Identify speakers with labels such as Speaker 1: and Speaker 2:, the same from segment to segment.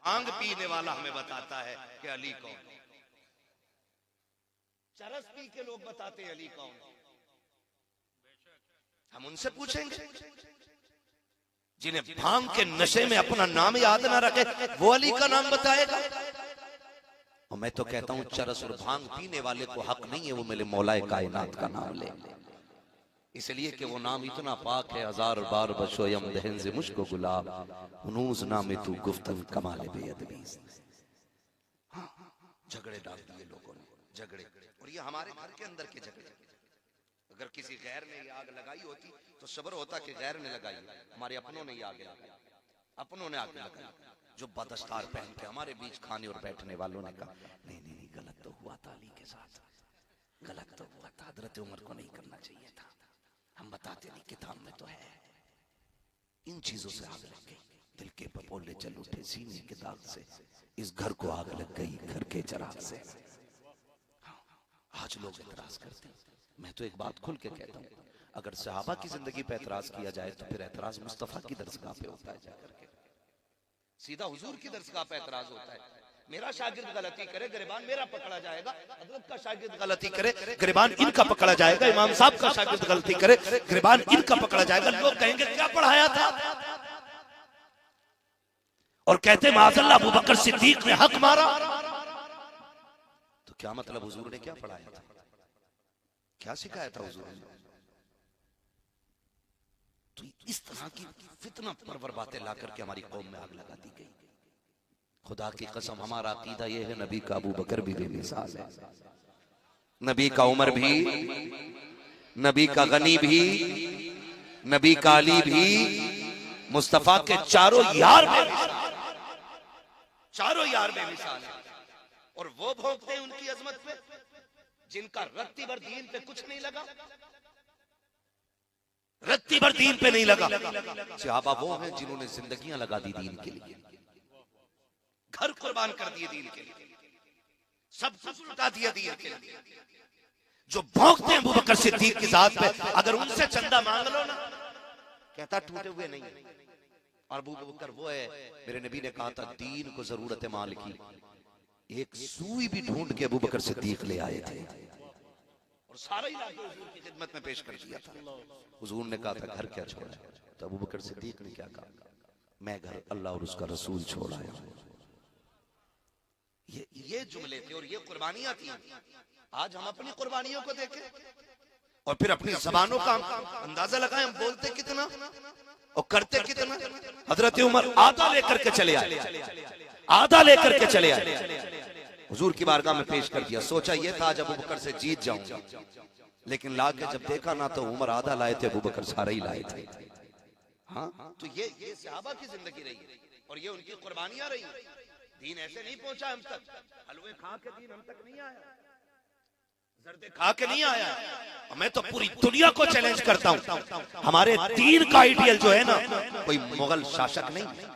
Speaker 1: भांग पीने वाला हमें बताता है कि अली कौन है। चरस पी के लोग बताते हैं अली कौन है। हम उनसे पूछेंगे जिन्हें भांग के नशे में अपना नाम याद ना रखे, वो अली का नाम बताएगा। और मैं तो कहता हूं चरस और भांग पीने वाले को हक नहीं है वो मेरे मौलाए कायनात का नाम ले, इसलिए कि वो नाम इतना पाक है। हजार बार बशोयम दहन से मुश्को गुलाब हुनूस नामे तू गुफ्तन कमाल बेअदबी। झगड़े डाल दिए लोगों ने, झगड़े। और ये हमारे घर के अंदर के झगड़े। अगर किसी गैर ने ये आग लगाई होती तो सब्र होता कि गैर ने लगाई, हमारे अपनों ने ये आग लगाई, अपनों ने आग लगाई। जो बदस्तार पहन के हमारे बीच खाने और बैठने वालों ने कहा नहीं नहीं नहीं, गलत तो हुआ था अली के साथ, गलत तो हुआ था, हजरत उमर को नहीं करना चाहिए था। हम बताते नहीं किताब में तो है। इन चीजों से आग लग गई, दिल के पपोले चल उठे सीने के दाग से, इस घर को आग लग गई घर के चराग से। आज लोग एतराज करते हैं। मैं तो एक बात खुल के कहता हूं, अगर सहाबा की जिंदगी पे एतराज किया जाए तो फिर एतराज मुस्तफा की दरसगाह पे होता है जाकर के, सीधा हुजूर की दरसगाह पे एतराज होता है। मेरा शागिर्द गलती करे गिरबान मेरा पकड़ा जाएगा, हजरत का शागिर्द गलती करे गिरबान इनका पकड़ा जाएगा, इमाम साहब का शागिर्द गलती करे गिरबान इनका पकड़ा जाएगा। लोग कहेंगे क्या पढ़ाया था, और कहते माज़अल्लाह अबू बकर सिद्दीक ने हक मारा। तो क्या मतलब हुजूर ने क्या पढ़ाया था, क्या सिखाया था हुजूर ने? तो इस तरह की फितना परवर बातें ला करके हमारी कौम में आग लगा दी गई। खुदा की कसम हमारा अकीदा यह है, नबी का अबू बकर भी बेमिसाल है, नबी का उमर भी, नबी का गनी भी, नबी का अली भी, मुस्तफा के चारों यार बेमिसाल, चारों यार बेमिसाल है। और वो भोंकते हैं उनकी अजमत पे जिनका रत्ती भर दीन पे कुछ नहीं लगा, रत्ती भर दीन पे नहीं लगा। सहाबा वो हैं जिन्होंने जिंदगियां लगा दी दीन के लिए, घर कुर्बान कर दिए दीन के लिए, सब कुछ लुटा दिया दीन के लिए। जो भौंकते हैं अबू बकर सिद्दीक की जात पे, अगर उनसे चंदा मांग लो ना, कहता टूटे हुए नहीं। और अबू बकर वो है, मेरे नबी ने कहा था दीन को जरूरत है माल की, एक सुई भी ढूंढ के अबू बकर सिद्दीक ले आए थे और सारा इलाका हुजूर की खिदमत में पेश कर दिया था। हुजूर ने कहा था घर क्या छोड़ा, तो अबू बकर सिद्दीक ने क्या कहा, मैं घर अल्लाह और उसका रसूल छोड़ आया हूं। ये जुमले थे और ये कुर्बानियां थी। आज हम अपनी कुर्बानियों को देखें और फिर अपनी जबानों का अंदाजा लगाएं, हम बोलते कितना और करते कितना। हजरत उमर आधा लेकर के चले आए, आधा लेकर के चले आए, हुजूर की बारगाह में पेश कर दिया। सोचा ये था आज अबू बकर से जीत जाऊंगा, लेकिन लाके जब देखा ना तो उमर आधा लाए थे, अबू बकर सारा ही लाए थे। हाँ, तो ये सहाबा की जिंदगी रही और ये उनकी कुर्बानियां रही। दीन ऐसे नहीं पहुंचा हम तक, हलवे खा के दीन हम तक नहीं आया, जर्दे खा के नहीं आया। और मैं तो पूरी दुनिया को चैलेंज करता हूं, हमारे दीन का आइडियल जो है ना, कोई मुगल शासक नहीं,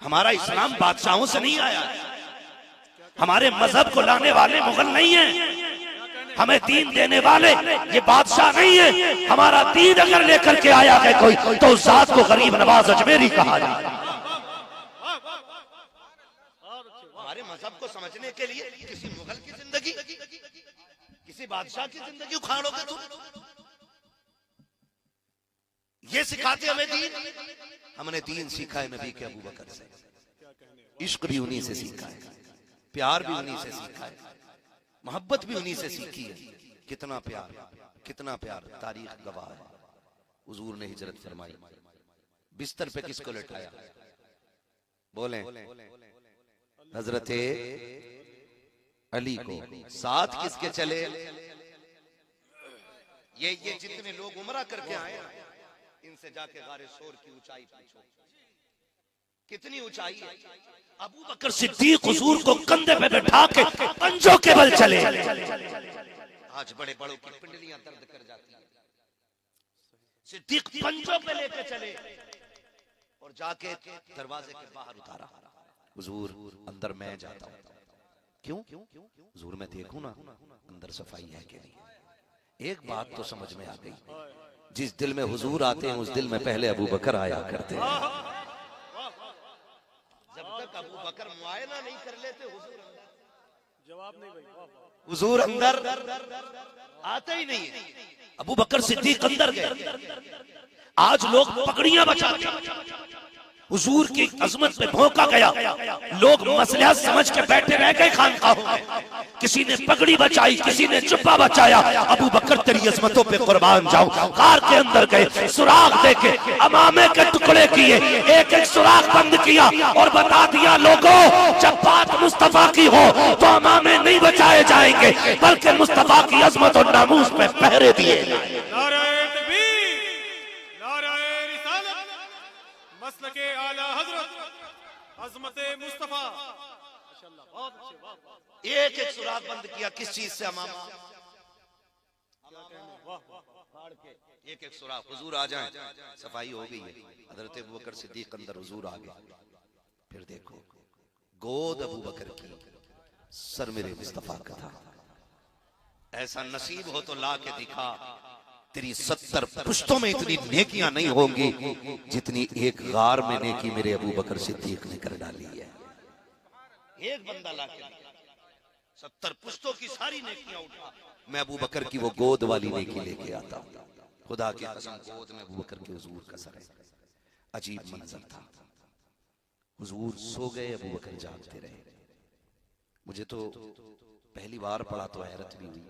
Speaker 1: हमारा इस्लाम बादशाहों से नहीं आया, हमारे मजहब को लाने वाले मुगल नहीं है, हमें दीन देने वाले ये बादशाह नहीं है। हमारा दीन अगर लेकर के आया है कोई, तो उस जात को गरीब नवाज अजमेरी कहा जाए। हमारे मजहब को समझने के लिए किसी मुगल की जिंदगी, किसी बादशाह की जिंदगी उखाड़ोगे तुम? ये सिखाते हमें दीन। हमने दीन सीखा है नबी के अबू बकर से, इश्क भी उन्हीं से सीखा है, प्यार भी उन्हीं से सीखा है, मोहब्बत भी उन्हीं से सीखी है। कितना प्यार, कितना प्यार, तारीख गवाह है। हुजूर ने हिजरत फरमाई, बिस्तर पे किसको लटाया? बोलें, हजरत अली को। साथ किसके चले? ये जितने लोग उमरा करके आए, इनसे जाके गारे शोर की ऊंचाई पूछो, कितनी ऊंचाई है। अबू बकर सिद्दीक हुजूर को कंधे पे बैठा के पंजों के बल चले। आज बड़े बड़ों की पिंडलियां दर्द कर जाती है। सिद्दीक पंजों पे लेके चले और जाके दरवाजे के बाहर उतारा। हुजूर अंदर मैं जाता हूं। क्यों? हुजूर मैं देखूं ना अंदर सफाई है कि नहीं। एक बात तो समझ में आ गई, जिस दिल में हुजूर आते हैं उस दिल में पहले अबू बकर आया करते हैं। जब तक अबू बकर मुआयना नहीं कर लेते
Speaker 2: जवाब नहीं भाई,
Speaker 1: हुजूर अंदर आते ही नहीं है। अबू बकर सिद्दीक अंदर गए। आज लोग पगड़ियां बचाते हैं, हुजूर की अजमत पे भौंका गया, लोग मसला समझ के बैठे रह गए खानकाहों में। किसी ने पगड़ी बचाई, किसी ने जुब्बा बचाया। अबू बकर तेरी अजमतों पे कुर्बान जाऊं। कार के अंदर गए, सुराख देके अमामे के टुकड़े किए, एक एक सुराख बंद किया और बता दिया लोगों, जब बात मुस्तफा की हो तो अमामे नहीं बचाए जाएंगे, बल्कि मुस्तफा की अजमत और नामूस पे पहरे दिए।
Speaker 2: मसलके आला हजरत अज़मत मुस्तफा। माशाअल्लाह, बहुत अच्छे,
Speaker 1: एक एक सुराख बंद किया। किस चीज से? अमामा फाड़ के एक एक सुराख। हुजूर आ जाएं, सफाई हो गई है। हजरत अबू बकर सिद्दीक अंदर, हुजूर आ गए। फिर देखो, गोद अबू बकर की, सर मेरे मुस्तफा का था। ऐसा नसीब हो तो ला के दिखा, तेरी 70 पुश्तों में इतनी नेकियां नहीं होंगी जितनी एक गार में नेकी मेरे अबू बकर सिद्दीक ने कर डाली है। एक बंदा ला के 70 पुश्तों की सारी नेकियां उठा, मैं अबू बकर की वो गोद वाली नेकी लेके आता हूं। खुदा की कसम, गोद में अबू बकर के हुजूर का सर है। अजीब मंजर था। हुजूर सो गए, अबू बकर जागते रहे। मुझे तो पहली बार पढ़ा तो हैरत भी हुई।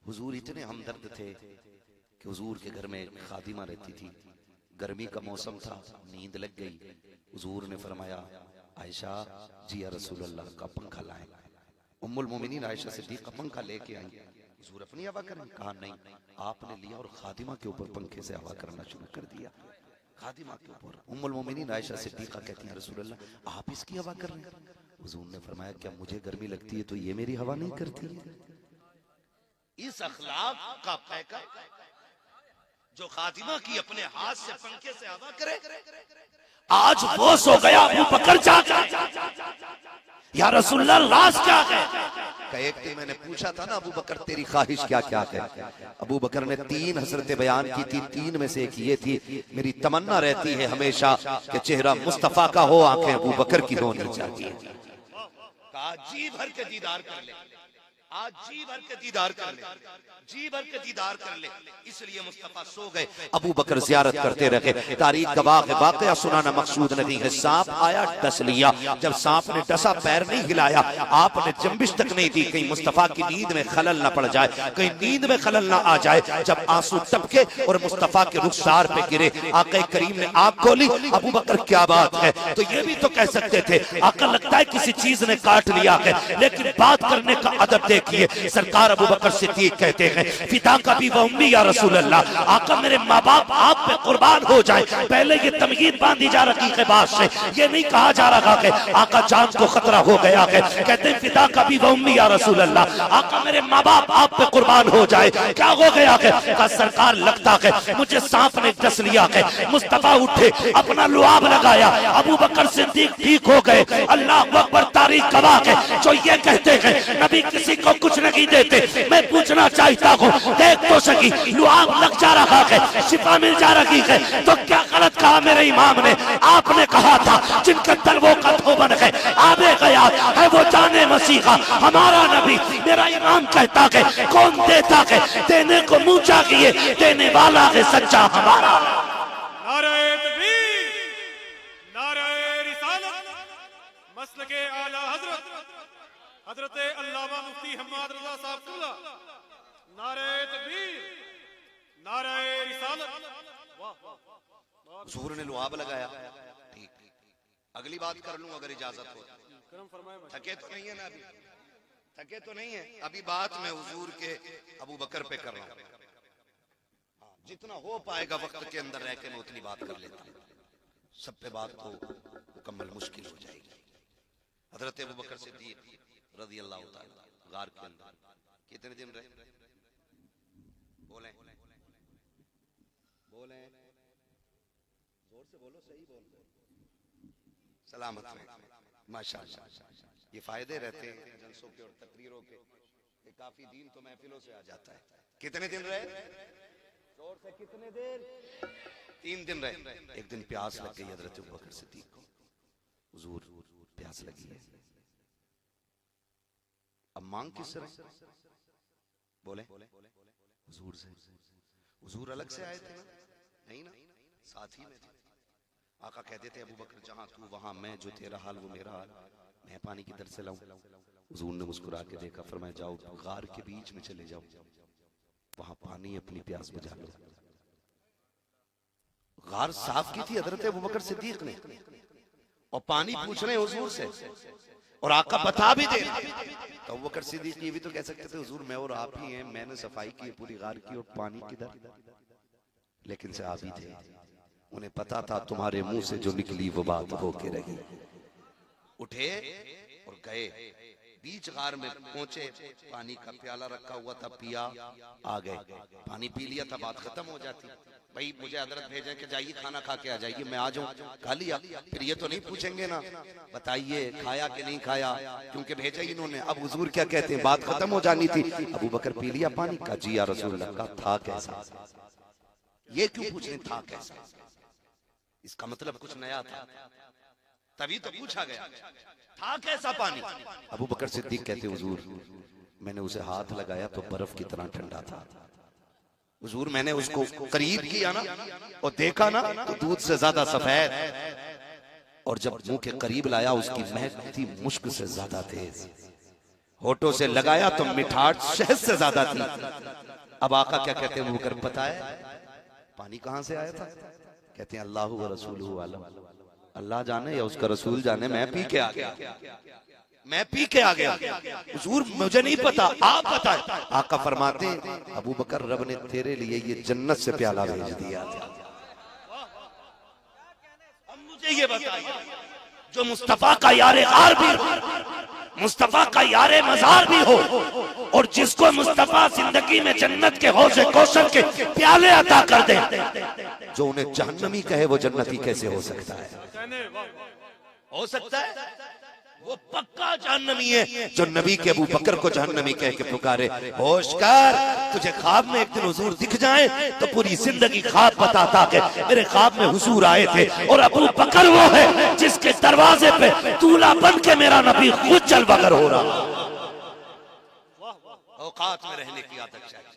Speaker 1: हुजूर इतने हमदर्द थे कि हुजूर के घर में खादिमा रहती थी। गर्मी का मौसम था, नींद लग गई। हुजूर ने फरमाया, आयशा जी या रसूल अल्लाह का पंखा लाएं। उम्मुल मोमिनीन आयशा सिद्दीक़ का पंखा लेके आई। हुजूर अपनी हवा करें? कहा नहीं। आपने लिया और खादिमा के ऊपर पंखे से हवा करना शुरू कर दिया। खादिमा के ऊपर। उम्मुल मोमिनीन आयशा सिद्दीक़ा कहती हैं, रसूल अल्लाह आप इसकी हवा कर रहे हैं? हुजूर ने फरमाया, क्या मुझे गर्मी लगती है तो ये मेरी हवा नहीं करती है? इस अखलाक का पैकर जो खातिमा की अपने हाथ से पंखे से हवा करे, आज वो सो गया, अबू बकर जागा। या रसूलल्लाह राज क्या है? एक दिन मैंने पूछा था ना, अबू बकर तेरी ख्वाहिश क्या क्या है? अबू बकर ने 3 हसरतें बयान की थी। 3 में से एक ये थी, मेरी तमन्ना रहती है हमेशा कि चेहरा मुस्तफा का हो, आंखें अबू बकर की होनी चाहिए। कहा जी भर के दीदार कर ले, आज जी भर के दीदार कर ले, जी भर के दीदार कर ले। इसलिए मुस्तफा सो गए, अबू बकर ज़ियारत करते रहे। तारीख गवाह है, वाक़या सुनाना मकसूद नहीं है। सांप आया, डस लिया। जब सांप ने डसा, पैर नहीं हिलाया, आपने जंबिश तक नहीं दी, कहीं मुस्तफा की नींद में खलल ना पड़ जाए, कहीं नींद में खलल ना आ जाए। जब आंसू टपके और मुस्तफा के रुखसार पे गिरे, आका करीम ने आंख खोली। अबू बकर क्या बात है? तो ये भी तो कह सकते थे, आका लगता है किसी चीज ने काट लिया है, लेकिन बात करने का अदब देखिए। सरकार अबू बकर सिद्दीक कहते हैं, पिता का भी उम्मी या रसूल अल्लाह, आका मेरे माँ बाप आप पे कुर्बान हो जाए। पहले ये तमगीद बांधी जा रही है बात से, ये नहीं कहा जा रहा है आका जान को खतरा हो गया है। कहते हैं पिता का भी उम्मी या रसूल अल्लाह, आका मेरे माँ बाप आप पे कुर्बान हो जाए। क्या हो गया है? का सरकार लगता है मुझे सांप ने डस लिया है। मुस्तफा उठे, अपना लुआब लगाया, अबू बकर सिद्दीक ठीक हो गए। अल्लाह अकबर, तारीख गवाह है जो ये कहते हैं नबी किसी को कुछ नहीं देते। मैं पूछना चाहता हूँ, देख तो सकी लुआब लग जा रहा है, शिफा मिल जा रही है, तो क्या गलत कहा मेरे इमाम ने? आपने कहा था जिनके तलवों का धोबन है, आबे गया है वो जाने मसीहा हमारा नबी। मेरा इमाम कहता है कौन देता है, देने को मुंह चाहिए, देने वाला है सच्चा हमारा।
Speaker 2: नारे तकबीर, नारे रिसालत, मसलके आला हजरत हजरत अल्लामा मुफ्ती हम्माद रजा साहब कुल्ला। नारे तकबीर, नारे रिसालत।
Speaker 1: हुजूर ने लुआब लगाया। ठीक, अगली बात कर लूं अगर इजाजत हो। थके तो नहीं है ना? अभी थके तो नहीं है? अभी बात मैं हुजूर के अबू बकर पे कर रहा हूं। जितना हो पाएगा वक्त के अंदर रह के मैं उतनी बात कर लेता हूं। सब पे बात तो मुकम्मल मुश्किल हो जाएगी। हजरत अबू बकर सिद्दीक रज़ी अल्लाह ताला गार के अंदर कितने दिन रहे? बोले बोले, जोर से बोलो, सही बोलो। सलामत में माशाअल्लाह। ये फायदे रहते हैं जलसों के और तकरीरों के, काफी दिन तो महफिलों से आ जाता है। कितने दिन रहे? जोर से, कितने देर? 3 दिन रहे। एक दिन प्यास लग गई हजरत अबू बकर सिद्दीक को। हुजूर प्यास लगी है, अब मांग किससे रहे? बोले हुजूर से। हुजूर अलग से आए थे ना? नहीं ना, साथ ही में थे। आका कहते थे अबू बकर जहां तू वहां मैं, जो तेरा हाल वो मेरा हाल, मैं पानी किधर से लाऊं? हुजूर ने मुस्कुरा के देखा, फरमाया जाओ गार के बीच में चले जाओ, वहां पानी अपनी प्यास बुझा लो। गार साफ की थी हजरत अबू बकर सिद्दीक ने, और पानी पूछ रहे हुजूर से, और आका बता भी दे। तो अबू बकर सिद्दीक ये भी तो कह सकते थे हुजूर मैं और आप ही हैं, मैंने सफाई की पूरी गार की और पानी किधर? लेकिन से आप ही थे, उन्हें पता था तुम्हारे मुंह से जो निकली वो बात होके रही। उठे और गए, बीच गार में पहुंचे, पानी का प्याला रखा हुआ था, पिया, आ गए, पानी पी लिया था, बात खत्म हो जाती। भाई मुझे हजरत भेजे कि जाइए खाना खा के आ जाइए, मैं आ जाऊं, खा लिया, फिर ये तो नहीं पूछेंगे ना बताइए खाया कि नहीं खाया, क्योंकि भेजा ही इन्होंने। अब हुजूर क्या कहते हैं, बात खत्म हो जानी थी। अबू बकर पी लिया पानी का, जी या रसूल अल्लाह का, था कैसा? ये क्यों पूछ रहे था कैसा? इसका मतलब कुछ नया था, तभी तो पूछा गया था कैसा पानी। अबू बकर सिद्दीक कहते हुजूर मैंने उसे हाथ लगाया तो बर्फ की तरह ठंडा था। हुजूर मैंने उसको करीब किया ना और देखा ना तो दूध से ज्यादा सफेद, और जब मुंह के करीब लाया उसकी महक थी मुश्क से ज्यादा तेज, होठों से लगाया तो मिठास शहद से ज्यादा थी। अब आका क्या कहते हैं, अबू बकर पता है पानी कहां से आया था? कहते हैं अल्लाह व रसूलुहु आलम, अल्लाह जाने या उसका रसूल जाने, मैं पी के आ गया, मैं पी के आ गया। हुजूर मुझे नहीं पता, आप बताएं। आका फरमाते अबू बकर रब ने तेरे लिए ये जन्नत से प्याला भेज दिया था। अब मुझे ये बताइए, जो मुस्तफा का यारे गार भी हो, मुस्तफा का यारे मजार भी हो, और जिसको मुस्तफा जिंदगी में जन्नत के हौज़े कौसर के प्याले अता कर दे, जो उन्हें जहन्नमी कहे वो जन्नती कैसे हो सकता है? हो सकता है? वो पक्का जहन्नमी है जो नबी के अबू बकर को जहन्नमी कह के पुकारे। होश कर, तुझे ख्वाब में एक दिन हुजूर दिख जाए तो पूरी जिंदगी ख्वाब बताता कि मेरे ख्वाब में हुजूर आए थे, और अबू बकर वो है जिसके दरवाजे पे दूल्हा बन के मेरा नबी खुद चल बगर हो रहा। औकात में रहने की आदत चाहिए,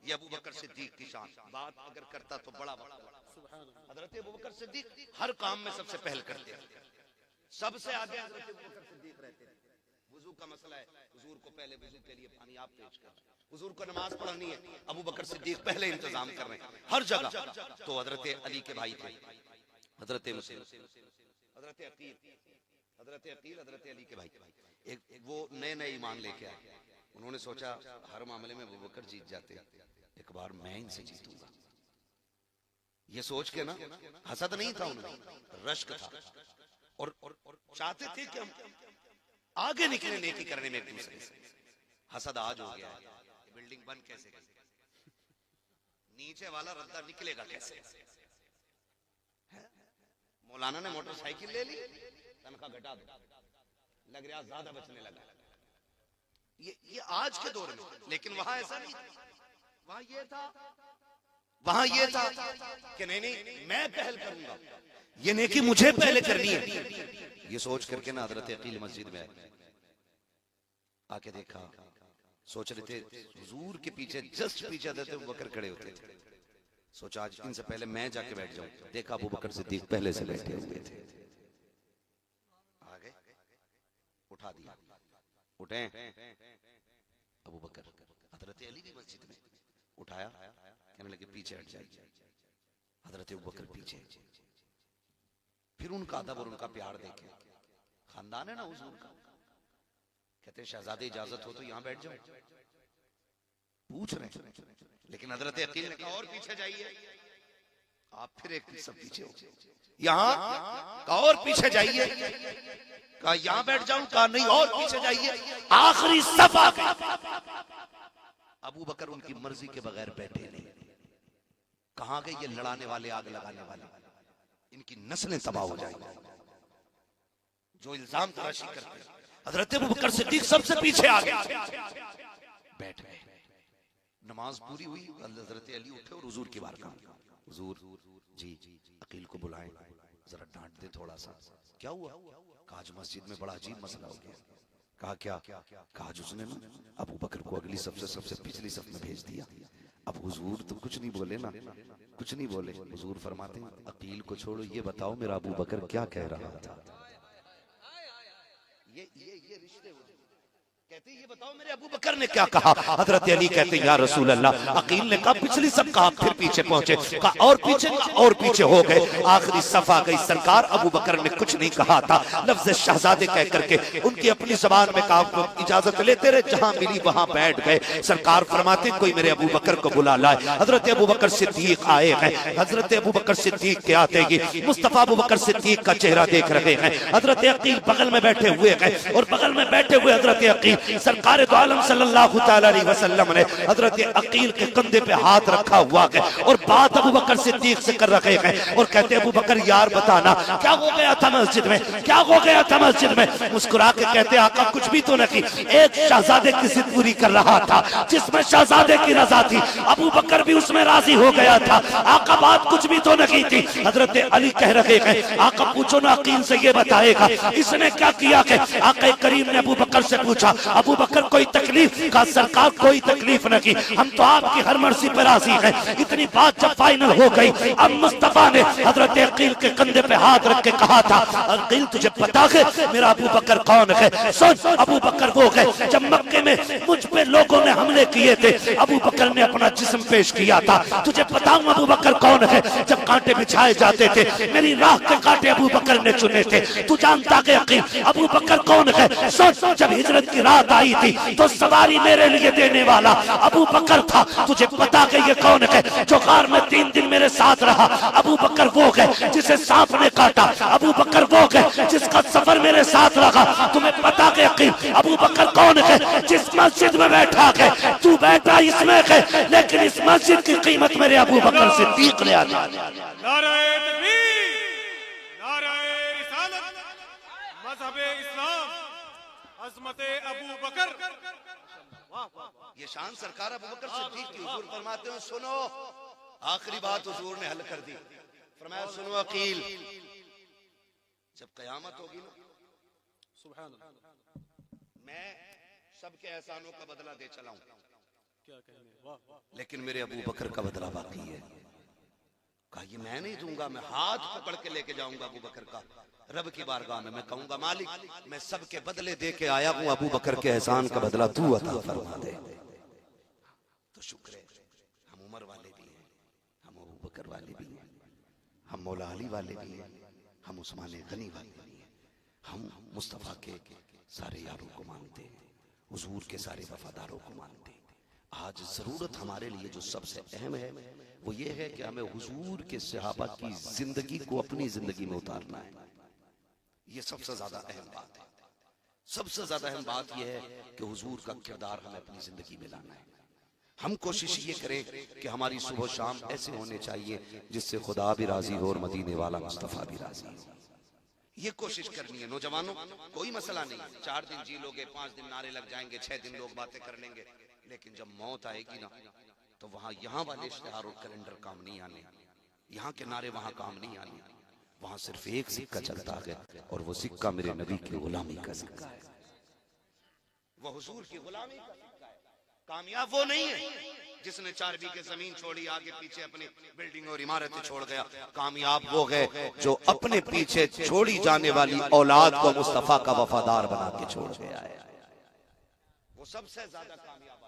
Speaker 1: ये अबू बकर सिद्दीक की शान। बात अगर करता तो बड़ा हजरत अबू बकर सिद्दीक हर काम में सबसे पहल करते हैं, सबसे आगे हजरत अबू बकर सिद्दीक रहते हैं। वुजू का मसला है, हुजूर को पहले वुजू के लिए पानी आप पेश कर, हुजूर को नमाज पढ़नी है, अबू बकर सिद्दीक पहले इंतजाम कर रहे हैं हर जगह। तो हजरत अली के भाई थे, हजरत मुस्लिम, हजरत अकील, हजरत अली के भाई, एक वो नए नए ईमान लेके आए। उन्होंने सोचा हर मामले में अबू बकर जीत जाते, एक बार मैं इनसे जीतूंगा। ये सोच के ना, हसद नहीं था उन्हें, रश्क था, और चाहते थे कि हम आगे निकले नेकी करने में एक दूसरे से। हसद आज हो गया है, बिल्डिंग बन कैसे, नीचे वाला रद्दा निकलेगा कैसे? मौलाना ने मोटरसाइकिल ले ली, तनख्वाह घटा दो, लग रहा ज्यादा बचने लगा। ये आज के दौर में, लेकिन वहां ऐसा नहीं, वहां ये था कि नहीं मैं पहल करूंगा, ये नेकी मुझे पहले करनी है। ये सोच करके ना हजरत अकील मस्जिद में आके देखा, सोच रहे थे हुजूर के पीछे, जस्ट पीछे हजरत अबू बकर खड़े होते थे। सोचा आज इनसे पहले मैं जाके बैठ जाऊं। देखा अबू बकर सिद्दीक पहले से बैठे हुए थे, आगे उठा दिया, उठे अबू बकर, हजरत अली की मस्जिद में उठाया, कहने लगे पीछे हट जाइए। हजरत अबू बकर पीछे, फिर उनका अदब और उनका प्यार देखे, खानदान है ना हुजूर का, कहते शहजादे इजाजत हो तो यहां बैठ जाओ, पूछ रहे, लेकिन हजरत अकील ने कहा और पीछे जाइए। आप फिर एक सब पीछे हो, यहां कहा और पीछे जाइए, कहा यहां बैठ जाऊं, कहा नहीं और पीछे जाइए, आखिरी सफा। अबू बकर उनकी मर्जी के बगैर बैठे नहीं। कहां गए ये लड़ाने वाले, आग लगाने वाले, इनकी नस्लें तबाह हो जाएंगी जो इल्जाम तराशी करते हैं। हजरत अबू बकर सिद्दीक सबसे पीछे आ गए, बैठ गए। नमाज पूरी हुई, हजरत अली उठे और हुजूर की बारगाह, हुजूर जी अकील को बुलाएं। जरा डांट दे थोड़ा सा। क्या हुआ? कहा आज मस्जिद में बड़ा अजीब मसला हो गया। कहा क्या? कहा आज उसने ना अबू बकर को अगली सफ से सबसे पिछली सफ में भेज दिया। अब हुजूर तो कुछ नहीं बोले ना, कुछ नहीं बोले। हुजूर फरमाते हैं अकील को छोड़ो, ये बताओ मेरा अबू बकर क्या कह रहा था। ये रिश्ते कहते ये बताओ मेरे अबू बकर ने क्या कहा। हजरत अली कहते या रसूल अल्लाह, अकील ने कहा पिछली सब कहा, फिर पीछे पहुंचे, कहा और पीछे, और पीछे हो गए, आखिरी सफा गई। सरकार अबू बकर ने कुछ नहीं कहा था, लफ्ज शहजादे कह करके उनकी अपनी जबान में कहा, इजाजत लेते रहे, जहां मिली वहां बैठ गए। सरकार फरमाते कोई मेरे अबू बकर को बुला लाए। हजरत अबू बकर सिद्दीक आए हैं। हजरत अबू बकर सिद्दीक के आते ही मुस्तफा अबू बकर सिद्दीक का चेहरा देख रहे हैं। हजरत अकील बगल में बैठे हुए हैं, और बगल में बैठे हुए हजरत अकील, सरकार दो आलम सल्लल्लाहु तआला अलैहि वसल्लम ने हजरत अकील के कंधे पे हाथ रखा हुआ है और बात अबू बकर सिद्दीक से कर रहे हैं, और कहते अबू बकर यार बताना क्या हो गया था मस्जिद में, क्या हो गया था मस्जिद में। मुस्कुरा के कहते आका कुछ भी तो नहीं, एक शहजादे की जिद पूरी कर रहा था जिसमें शहजादे की रजा थी, अबू बकर भी उसमें राजी हो गया था। आका बात कुछ भी तो नहीं थी। हजरत अली कह रहे हैं आका पूछो ना अकील से, ये बताएगा इसने क्या किया है। आका करीम ने अबू बकर से पूछा अबू बकर कोई तकलीफ? का सरकार कोई तकलीफ नहीं, हम तो आपकी हर मर्जी पर राजी हैं। इतनी बात जब फाइनल हो गई, अब मुस्तफा ने हजरत अकील के कंधे पे हाथ रख के कहा था अकील तुझे पता है मेरा अबू बकर कौन है? सोच अबू बकर वो है जब मक्के में मुझ पे लोगों ने हमले किए थे, अबू बकर ने अपना जिस्म पेश किया था। तुझे बताऊं अबू बकर कौन है? जब कांटे बिछाए जाते थे मेरी राह के कांटे अबू बकर ने चुने थे। तू जानता है अकील अबू बकर कौन है? सोच जब हिजरत की रात आई थी तो सवारी मेरे लिए देने वाला अबू बकर था। तुझे पता है ये कौन है? जो गार में 3 दिन मेरे साथ रहा, अबू बकर वो है जिसे सांप ने काटा, अबू बकर वो है जिसका सफर मेरे साथ रहा। तुम्हें पता है यकीन अबू बकर कौन है? जिस मस्जिद में बैठा है तू बैठा इसमें है, लेकिन इस मस्जिद की कीमत मेरे अबू बकर सिद्दीक ने अदा की।
Speaker 2: नारे तकबीर, नारे रिसालत, मज़हबे इस्लाम, अज़मते अबू बकर।
Speaker 1: ये शान सरकार अबू बकर सिद्दीक की। हुजूर फरमाते हैं सुनो, आखिरी बात हुजूर ने हल कर दी। फरमाया सुनो अकील, जब कयामत होगी ना
Speaker 2: सुभान अल्लाह,
Speaker 1: मैं सबके एहसानों का बदला दे चलाऊं,
Speaker 2: क्या कहने, वाह वाह।
Speaker 1: लेकिन मेरे अबू बकर का बदला बाकी है। कहा ये मैं नहीं दूंगा, मैं हाथ पकड़ के लेके जाऊंगा अबू बकर का रब की बारगाह में। मैं कहूंगा मालिक मैं सबके बदले दे के आया हूं, अबू बकर के एहसान का बदला तू अता फरमा दे। तो शुक्र है हम उमर वाले भी हैं, हम अबू बकर वाले भी हैं, हम मौला अली वाले भी हैं, हम उस्मान गनी वाले भी हैं, हम मुस्तफा के सारे यारों को मानते हैं, हुजूर के सारे वफादारों को मानते हैं। आज जरूरत हमारे लिए जो सबसे अहम है वो ये है कि हमें हुजूर के सहाबा की जिंदगी को अपनी जिंदगी में उतारना है। ये सबसे ज्यादा अहम बात है। सबसे ज्यादा अहम बात यह है कि हुजूर का किरदार हमें अपनी जिंदगी में लाना है। हम कोशिश ये करें कि हमारी सुबह शाम ऐसे होने चाहिए जिससे खुदा भी राजी हो और मदीने वाला मुस्तफा भी राजी हो। ये कोशिश करनी है नौजवानों। कोई मसला नहीं, 4 दिन जी लोगे, 5 दिन नारे लग जाएंगे, 6 दिन लोग बातें कर लेंगे, लेकिन जब मौत आएगी ना तो वहां यहाँ वाले इश्तिहार और कैलेंडर काम नहीं आने, यहाँ के नारे वहां काम नहीं आने। वहां सिर्फ एक सिक्का चलता है और वो सिक्का मेरे नबी की गुलामी का सिक्का है, वो हुजूर की गुलामी का सिक्का है। कामयाब वो नहीं है जिसने 4 बीघे जमीन छोड़ी, आगे पीछे अपनी बिल्डिंग और इमारतें छोड़ गया। कामयाब वो है जो अपने पीछे छोड़ी जाने वाली औलाद को मुस्तफा का वफादार बना के छोड़ गया है। वो सबसे ज्यादा कामयाब,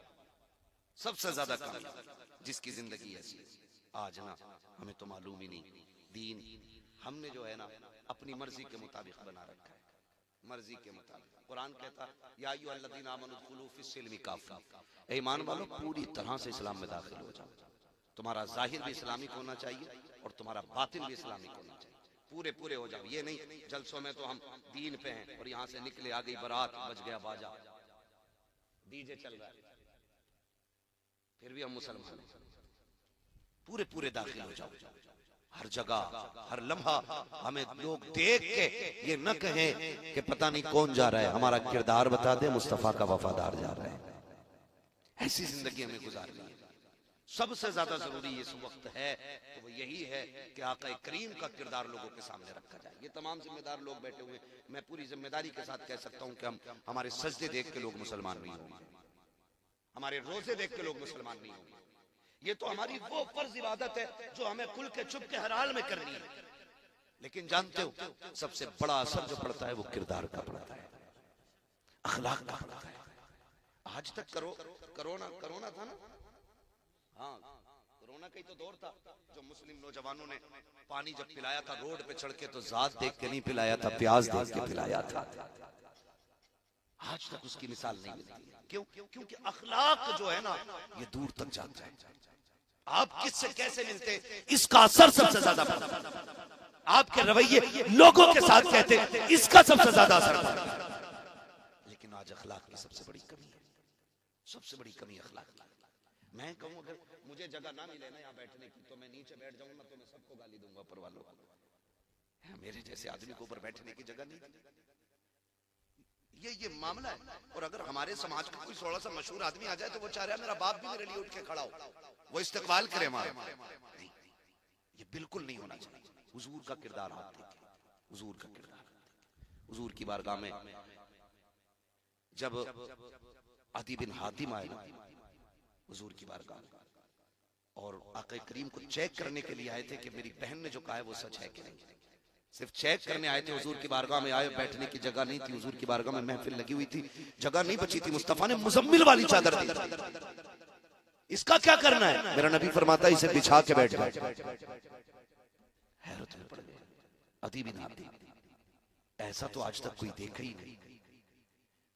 Speaker 1: सबसे ज्यादा कामयाब जिसकी जिंदगी ऐसी। आज ना हमें तो मालूम ही नहीं, दीन हमने जो है ना अपनी मर्जी के मुताबिक बना रखा है, मर्जी के मुताबिक। कुरान कहता या अय्युहल्लज़ीना आमनू दुखुलू फिस्सिल्मी काफ़ा, ए ईमान वालों पूरी तरह से इस्लाम में दाखिल हो जाओ। तुम्हारा जाहिर भी इस्लामिक होना चाहिए और तुम्हारा बातिन भी इस्लामिक होना चाहिए, पूरे पूरे हो जाओ। ये नहीं जलसों में तो हम दीन पे हैं और यहाँ से निकले आ गई बारात, बज गया बाजा, डीजे चल रहा है, फिर भी हम मुसलमान हैं। पूरे पूरे दाखिल हो जाओ, हर जगह हर लम्हा हमें लोग देख के ये न कहें कि पता नहीं कौन जा रहा है, हमारा किरदार बता दे मुस्तफा का वफादार जा रहा है। ऐसी जिंदगी हमें गुजारनी है। सबसे ज्यादा जरूरी इस वक्त है तो वो यही है कि आका करीम का किरदार लोगों के सामने रखा जाए। ये तमाम जिम्मेदार लोग बैठे हुए, मैं पूरी जिम्मेदारी के साथ कह सकता हूं कि हम हमारे सजदे देख के लोग मुसलमान नहीं होंगे, हमारे रोजे देख के लोग मुसलमान नहीं होंगे। ये तो हमारी वो फर्ज इबादत है जो हमें खुल के छुप के हर हाल में करनी है। लेकिन जानते हो सबसे बड़ा असर जो पड़ता है वो किरदार का पड़ता है, अखलाक का पड़ता है। आज तक कोरोना था ना, हाँ कोरोना का ही तो दौर था जो मुस्लिम नौजवानों ने पानी जब पिलाया था रोड पे चढ़ के तो जात देख के नहीं पिलाया था, प्याज देख के पिलाया था। आज तक उसकी मिसाल नहीं मिलती। क्यों? क्योंकि अखलाक जो है ना ये दूर तक जाता है। आप किससे कैसे मिलते इसका असर सबसे ज्यादा पड़ता है। आपके रवैये लोगों के साथ कहते इसका सबसे ज्यादा असर पड़ता है। लेकिन आज अखलाक की सबसे बड़ी कमी है, सबसे बड़ी कमी अखलाक। मैं कहूं अगर मुझे जगह ना मिले ना यहाँ बैठने की तो मैं नीचे बैठ जाऊंगा तो मैं सबको गाली दूंगा ऊपर वालों को। मेरे जैसे आदमी को ऊपर बैठने की जगह नहीं। ये मामला है। और अगर हमारे समाज का कोई थोड़ा सा मशहूर आदमी आ जाए तो वो चाह रहा है मेरा बाप भी मेरे लिए उठ के खड़ा हो, वो इस्तकबाल करे हमारा। नहीं, ये बिल्कुल नहीं होना चाहिए। हुजूर का किरदार आप देखिए, हुजूर का किरदार। हुजूर की बारगाह में जब अदी बिन हातिम आए हुजूर की बारगाह और आका करीम को चेक करने के लिए आए थे कि मेरी बहन ने जो कहा है वो सच है कि नहीं। सिर्फ चेक करने आए थे, हुजूर की बारगाह में आए, बैठने की जगह नहीं थी। हुजूर की बारगाह में महफिल लगी हुई थी, जगह नहीं बची थी। मुस्तफा ने मुजम्मिल वाली चादर दी, इसका क्या करना है? मेरा नबी फरमाता इसे बिछा के बैठ जाए। हैरत में पड़ गए अदी बिन हातिम, ऐसा तो आज तक कोई देखा ही नहीं।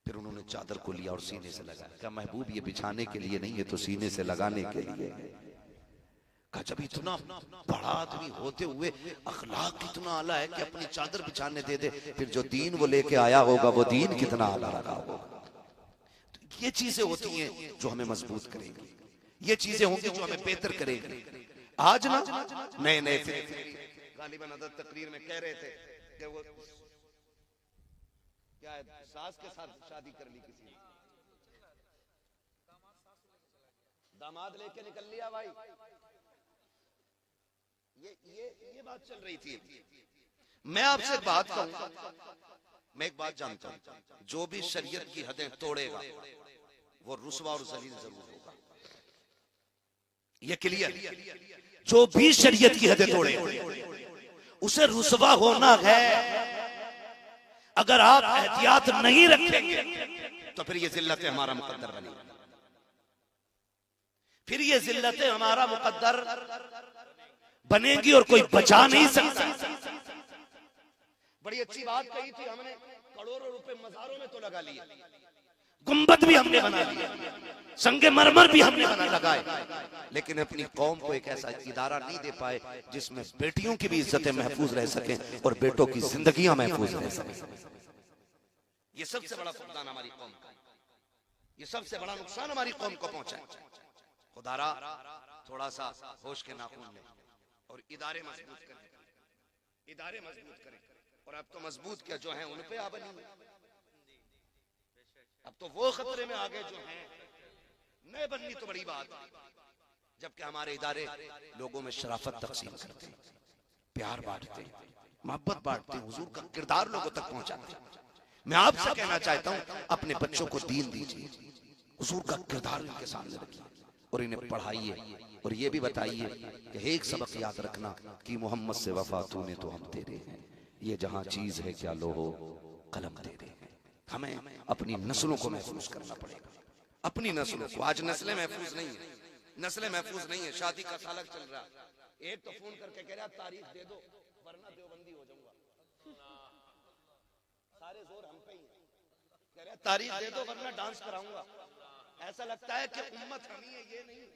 Speaker 1: फिर उन्होंने चादर को लिया और सीने से लगाया। कहा महबूब ये बिछाने के लिए नहीं है तो सीने से लगाने के लिए। कहा जब इतना बड़ा आदमी होते हुए अखलाक कितना आला है कि अपनी चादर बिछाने दे दे, फिर जो दीन वो लेके आया होगा वो दीन कितना आला रखा होगा। तो ये चीजें होती हैं जो हमें मजबूत करेंगी, ये चीजें होंगी जो हमें बेहतर करेंगी। आज ना नए नए गालिबन अदद तकरीर में कह रहे थे कि वो क्या है, सास के साथ शादी कर ली किसी ने, दामाद लेके निकल लिया भाई। ये बात चल रही थी। मैं आपसे एक बात कहूं, मैं एक बात जानता हूं, जो भी शरीयत की हदें तोड़ेगा वो रुसवा और जलील जरूर होगा। ये क्लियर? जो भी शरीयत की हदें तोड़ेगा उसे रुसवा होना है। अगर आप एहतियात नहीं रखेंगे तो फिर ये जिल्लत हमारा मुकद्दर बनेगी, फिर ये जिल्लत हमारा मुकद्दर बनेगी और कोई बचा नहीं सकता। बड़ी अच्छी बात कही थी हमने, करोड़ों रुपए मज़ारों में तो लगा लिए, गुंबद भी हमने बना लिए, संगे मरमर भी हमने बना लगाए, लेकिन अपनी कौम को एक ऐसा इदारा नहीं दे पाए जिसमें बेटियों की भी इज्जतें महफूज रह सकें और बेटों की जिंदगियां महफूज रह सकें। ये सबसे बड़ा फुकदान हमारी कौम का, ये सबसे बड़ा नुकसान हमारी कौम को पहुंचा है। खुदारा थोड़ा सा होश के नाखून लें और इदारे मजबूत करें, इदारे मजबूत करें। और अब तो मजबूत क्या जो हैं उन पे आ बनी, अब तो वो खतरे में आ गए जो हैं, नए बननी तो बड़ी बात। जबकि हमारे इदारे लोगों में शराफत तकसीम करते हैं, प्यार बांटते हैं, मोहब्बत बांटते हैं, हुजूर का किरदार लोगों तक पहुंचाते हैं। मैं आपसे कहना चाहता हूं अपने बच्चों को दीन दीजिए, हुजूर का किरदार उनके सामने रखिए और इन्हें पढ़ाइए और ये भी बताइए कि एक सबक याद रखना कि मोहम्मद से वफा तूने तो हम तेरे हैं, ये जहां चीज है क्या लोहो कलम तेरे हैं। हमें अपनी नस्लों को महफूज करना पड़ेगा, अपनी नस्लों को। आज नस्लें महफूज नहीं है, नस्लें महफूज नहीं है। शादी का सालक चल रहा, एक तो फोन करके कह रहा तारीख दे दो वरना देवबंदी हो जाऊंगा। सारे जोर हम पे ही है, कह रहा तारीख दे दो वरना डांस कराऊंगा। ऐसा लगता है कि उम्मत हम ही है, ये नहीं।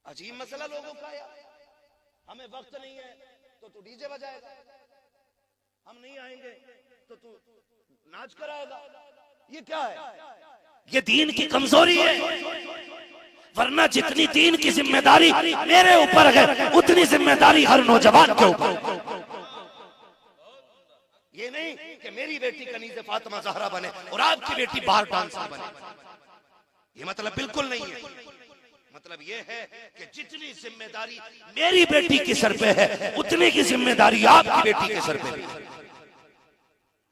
Speaker 1: अजीब मसला लोगों का यार। हमें वक्त नहीं है तो तू डीजे बजाएगा, हम नहीं आएंगे तो तू नाच कराएगा। ये क्या है? ये दीन की कमजोरी है। वरना जितनी दीन की जिम्मेदारी मेरे ऊपर है उतनी जिम्मेदारी हर नौजवान के ऊपर। ये नहीं कि मेरी बेटी कनीज़े फातिमा ज़हरा बने और आपकी बेटी बार डांसर बने। ये मतलब बिल्कुल नहीं है। मतलब ये है कि जितनी जिम्मेदारी मेरी बेटी के सर पे है उतनी की जिम्मेदारी आपकी बेटी के सर पे है।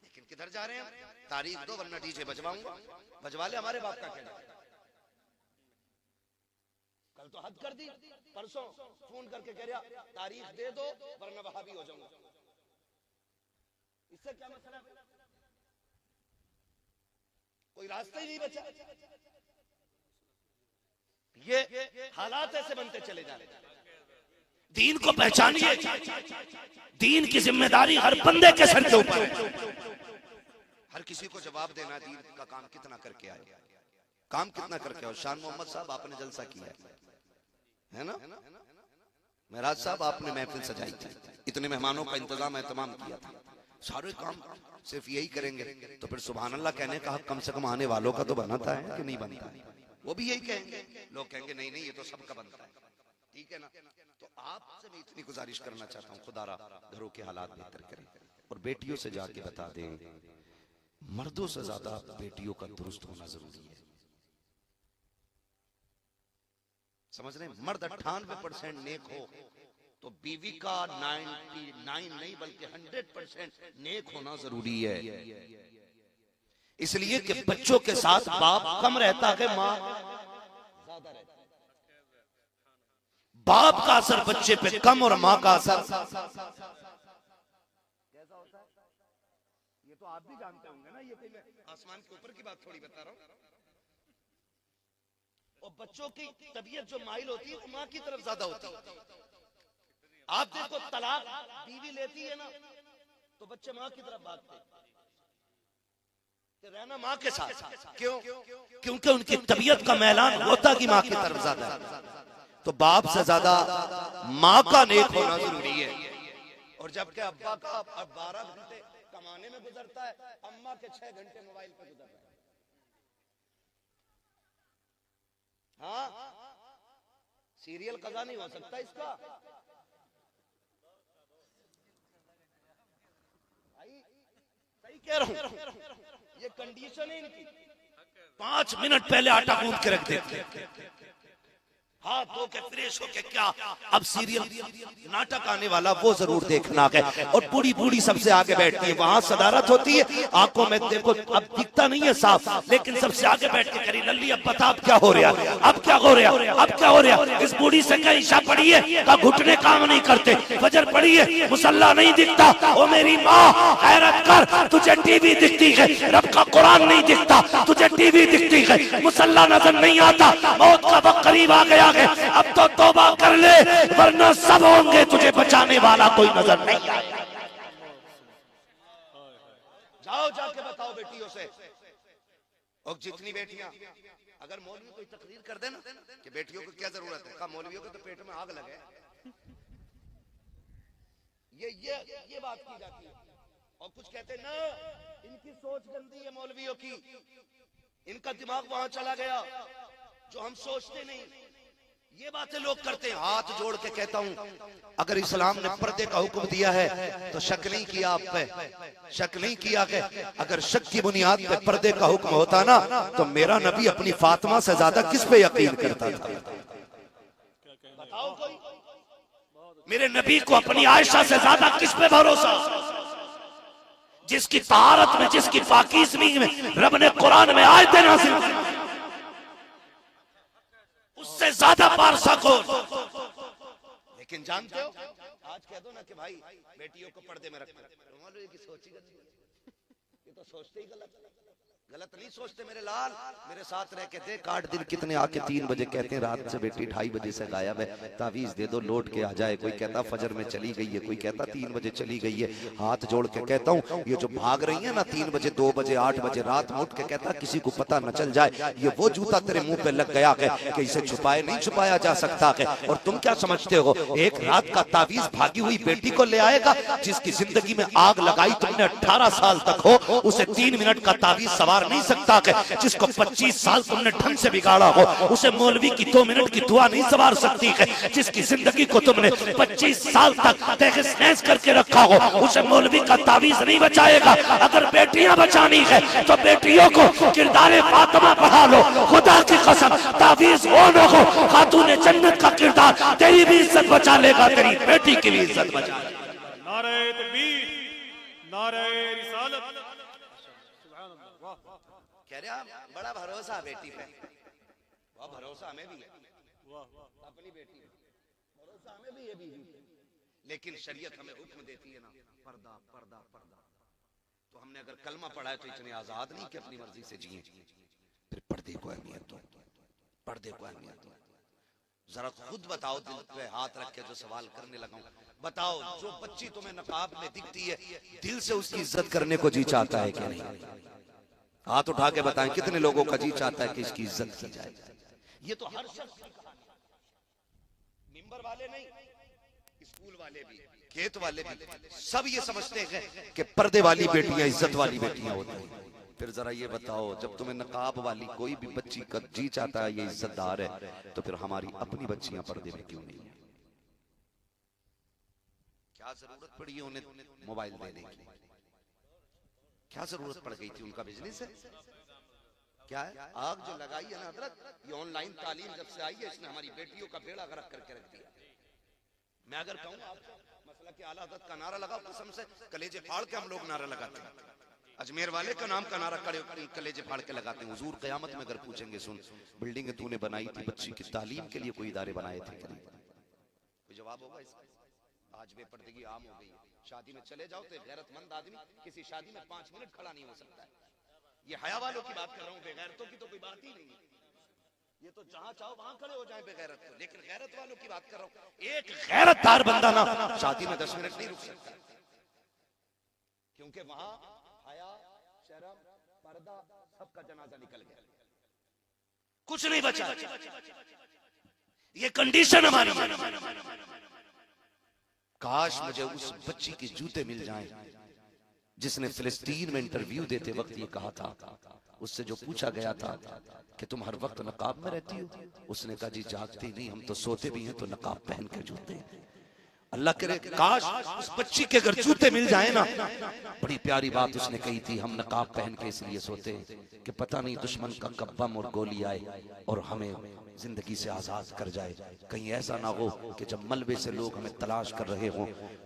Speaker 1: लेकिन किधर जा रहे हैं? तारीख दो वरना डीजे बजवाऊंगा। बजवा ले, हमारे बाप का कहना। कल तो हद कर दी, परसों फोन करके कह रहा तारीख दे दो वरना वहां भी हो जाऊंगा। इससे क्या मतलब? कोई रास्ता ही नहीं बचा। ये हालात ऐसे बनते चले जा रहे। दीन को पहचानिए, दीन की जिम्मेदारी हर बंदे के सर के ऊपर है। हर किसी को जवाब देना दीन का काम कितना करके आए, काम कितना करके आए। शान मोहम्मद साहब आपने जलसा किया है ना? महराज साहब आपने महफिल सजाई थी, इतने मेहमानों का इंतजाम एहतमाम किया था। सारे काम सिर्फ यही करेंगे तो फिर सुभान अल्लाह कहने का हक कम से कम आने वालों का तो बनता है कि नहीं बनता है? वो भी यही कहेंगे। लोग कहेंगे नहीं नहीं ये तो सबका बनता है, ठीक है ना? तो आपसे मैं इतनी गुजारिश करना चाहता हूँ, खुदारा घरों के हालात बेहतर करें और बेटियों से जाके बता दें मर्दों से ज्यादा बेटियों का दुरुस्त होना जरूरी है। समझ रहे हैं? मर्द 98% नेक हो तो बीवी का 99 नहीं बल्कि 100% नेक होना जरूरी है। इसलिए कि बच्चों के साथ बाप कम रहता है, मां ज्यादा रहती है। बाप का असर बच्चे पे कम और मां का असर कैसा होता है ये तो आप भी जानते होंगे ना। ये मैं आसमान के ऊपर की बात थोड़ी बता रहा हूं। और बच्चों की तबीयत जो माइल होती है वो मां की तरफ ज्यादा होती है। आप देखो तलाक बीवी लेती है ना तो बच्चे मां की तरफ भागते हैं, रहना मां के साथ। क्यों? क्योंकि उनकी तबीयत का मैलान होता कि मां की तरफ ज्यादा है। तो बाप से ज्यादा मां का नेक होना जरूरी है। और जबकि अब्बा का 12 घंटे कमाने में गुजरता है, अम्मा के 6 घंटे मोबाइल पे गुजर रहे हैं। हाँ, सीरियल कज़ा नहीं हो सकता इसका। सही कह रहा हूं, ये कंडीशन है इनकी। 5 मिनट पहले आटा गूंद के रख देते, हाथ धो के फ्रेश होके क्या अब सीरियल नाटक आने वाला वो जरूर देखना है। और बूढ़ी बूढ़ी सबसे आगे बैठती है, वहां सदारत होती है, आंखों में देखो अब दिखता नहीं है साफ, लेकिन सबसे आगे बैठ के करी लल्ली अब बता अब क्या हो रहा है, अब क्या हो रहा है, अब क्या हो रहा है। इस बूढ़ी से क्या ईशा पड़ी है का घुटने काम नहीं करते, फजर पड़ी है मुसल्ला नहीं दिखता। ओ मेरी माँ हैरत कर, तुझे टीवी दिखती है, रब का कुरान नहीं दिखता, तुझे टीवी दिखती है, मुसल्ला नजर नहीं आता। मौत का वक्त करीब आ गया, अब तो तौबा कर ले वरना सब होंगे तुझे बचाने वाला कोई नजर नहीं आएगा। जाओ जाके बताओ बेटियों से। और जितनी बेटियां अगर मौलवी कोई तकरीर कर देना कि बेटियों को क्या जरूरत है, कहा मौलवियों को तो पेट में आग लगे। ये बात की जाती है। और कुछ कहते ना इनकी सोच गंदी है मौलवियों की, इनका दिमाग वहां चला गया जो हम सोचते नहीं। ये बातें लोग करते हैं। हाथ जोड़ के कहता हूं अगर इस्लाम ने पर्दे का हुक्म दिया है तो शक नहीं किया आप पे, शक नहीं किया कि अगर शक की बुनियाद पे पर्दे का हुक्म होता ना तो मेरा नबी अपनी फातिमा से ज्यादा किस पे यकीन करता था? बताओ कोई। मेरे नबी को अपनी आयशा से ज्यादा किस पे भरोसा? जिसकी तारत में, जिसकी पाकीज़गी में रब ने कुरान में आयतें नाज़िल की, उससे ज्यादा पारसा को। लेकिन जानते हो आज कह दो ना कि भाई बेटियों को पर्दे में रखना, मौलवी की सोच ही गलत, ये तो सोचते ही गलत नहीं सोचते। मेरे लाल मेरे साथ रह के देख 8 दिन कितने आके 3 बजे कहते हैं रात से बेटी 2:30 बजे से गायब है, तावीज दे दो लौट के आ जाए। कोई कहता फजर में चली गई है, कोई कहता 3 बजे चली गई है। हाथ जोड़ के कहता हूँ ये जो भाग रही है ना 3 बजे 2 बजे 8 बजे रात में उठ के कहता किसी को पता न चल जाए, ये वो जूता तेरे मुंह पे लग गया है कि इसे छुपाए नहीं छुपाया जा सकता है। और तुम क्या समझते हो एक रात का तावीज भागी हुई बेटी को ले आएगा? जिसकी जिंदगी में आग लगाई तुमने 18 साल तक हो, उसे 3 मिनट का तावीज सवार सवार नहीं सकता कि जिसको 25 साल तुमने ढंग से बिगाड़ा हो उसे मौलवी की 2 मिनट की दुआ नहीं सवार सकती है। जिसकी जिंदगी को तुमने 25 साल तक तहस करके रखा हो उसे मौलवी का तावीज नहीं बचाएगा। अगर बेटियां बचानी है तो बेटियों को किरदार फातिमा पढ़ा लो। खुदा की कसम तावीज वो न हो खातून जन्नत का किरदार तेरी भी इज्जत बचा लेगा, तेरी बेटी की भी इज्जत बचा लेगा।
Speaker 2: नारे तकबीर, नारे रिसालत, सुभान अल्लाह, वाह वाह
Speaker 1: कह रहे आप बड़ा भरोसा बेटी पे, वो भरोसा हमें भी है,
Speaker 2: वाह वाह,
Speaker 1: अपनी बेटी पे भरोसा हमें भी है बीवी पे। लेकिन शरीयत हमें हुक्म देती है ना पर्दा पर्दा पर्दा। तो हमने अगर कलमा पढ़ा है तो इतने आजाद नहीं कि अपनी मर्जी से जिए। फिर पर्दे को अहमियत दो, पर्दे को अहमियत दो। जरा खुद बताओ, दिल पे हाथ रख के जो सवाल करने लगा हूं, बताओ जो बच्ची तुम्हें नकाब में दिखती है दिल से उसकी इज्जत करने को जी चाहता है कि नहीं? हाथ उठा के बताएं कितने लोगों का जी चाहता है कि इसकी इज्जत की जाए। ये तो हर शख्स की कहानी, मिंबर वाले नहीं, स्कूल वाले भी, खेत वाले भी, सब ये समझते हैं कि पर्दे वाली बेटियां इज्जत वाली बेटियां होती हैं। फिर जरा ये बताओ, जब तुम्हें नकाब वाली कोई भी बच्ची का जी चाहता है ये इज्जतदार है, तो फिर हमारी अपनी बच्चियां पर्दे में क्यों नहीं है? क्या जरूरत पड़ी है उन्हें मोबाइल देने की? क्या जरूरत पड़ गई थी? उनका बिजनेस है क्या है? आग जो लगाई है ना हजरत, ये ऑनलाइन तालीम जब से आई है इसने हमारी बेटियों का बेड़ा गर्क करके रख दिया। मैं अगर कहूँ आपको मसला के आला हजरत का नारा लगाओ, कसम से कलेजे फाड़ के हम लोग नारा लगाते हैं। अजमेर वाले का नाम का नारा कलेजे फाड़ के लगाते हैं। हुजूर कयामत में अगर पूछेंगे, सुन बिल्डिंग तूने बनाई थी बच्ची की तालीम के लिए, कोई इदारे बनाए थे? कोई जवाब होगा इसका? आज बेपर्दगी आम हो गई है। शादी में चले जाओ तो गैरतमंद आदमी किसी शादी में 5 मिनट खड़ा नहीं हो सकता है। ये हया वालों की बात कर रहा हूँ, बेगैरतों की तो कोई बात ही नहीं है। ये तो जहां चाहो वहां खड़े हो जाए बेगैरत को, लेकिन गैरत वालों की बात कर रहा हूँ। एक गैरतदार बंदा ना शादी में 10 मिनट नहीं रुक सकता, क्योंकि वहां हया, शर्म, पर्दा सबका जनाजा निकल गया, कुछ नहीं बचा। ये कंडीशन हमारी। काश मुझे उस बच्ची के जूते मिल जाएं जिसने फिलिस्तीन में इंटरव्यू देते वक्त ये कहा था। उससे जो पूछा गया था कि तुम हर वक्त नकाब में रहती हो, उसने कहा जी जागती नहीं, हम तो सोते भी हैं तो नकाब पहन के जूते। अल्लाह करे काश उस बच्ची के अगर जूते मिल जाए ना। बड़ी प्यारी बात उसने कही थी, हम नकाब पहन के इसलिए सोते कि पता नहीं दुश्मन का कब बम और गोली आए और हमें जिंदगी से आजाद कर जाए। कहीं ऐसा ना हो कि जब मलबे से लोग हमें तलाश कर रहे हो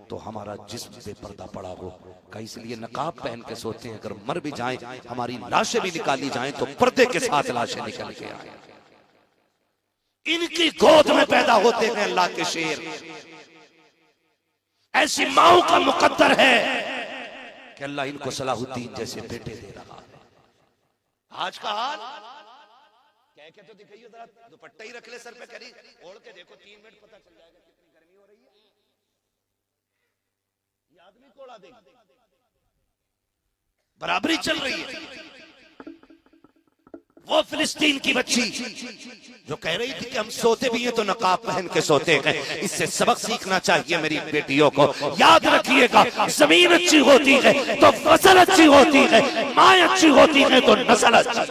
Speaker 1: तो हमारा जिस्म बेपर्दा पड़ा हो। कहीं इसलिए नकाब पहन के सोते हैं, अगर मर भी जाएं, हमारी लाशें भी निकाली जाएं तो पर्दे के साथ लाशें निकल के आए। इनकी गोद में पैदा होते हैं अल्लाह के शेर। ऐसी माओ का मुकद्दर है कि अल्लाह इनको सलाहुद्दीन जैसे बेटे दे रहा है। आज का हाल कह के तो दिखाइए, जरा दुपट्टा ही रख ले सर पे, करी ओढ़ के देखो 3 मिनट पता चल जाएगा कितनी गर्मी हो रही है। ये आदमी को उड़ा देगा। बराबरी चल रही है। वो फिलिस्तीन की बच्ची जो कह रही थी कि हम सोते भी हैं तो नकाब पहन के सोते हैं, इससे सबक सीखना चाहिए मेरी बेटियों को। याद रखिएगा, जमीन अच्छी होती है तो फसल अच्छी होती है, माँ अच्छी होती है तो नस्ल अच्छी।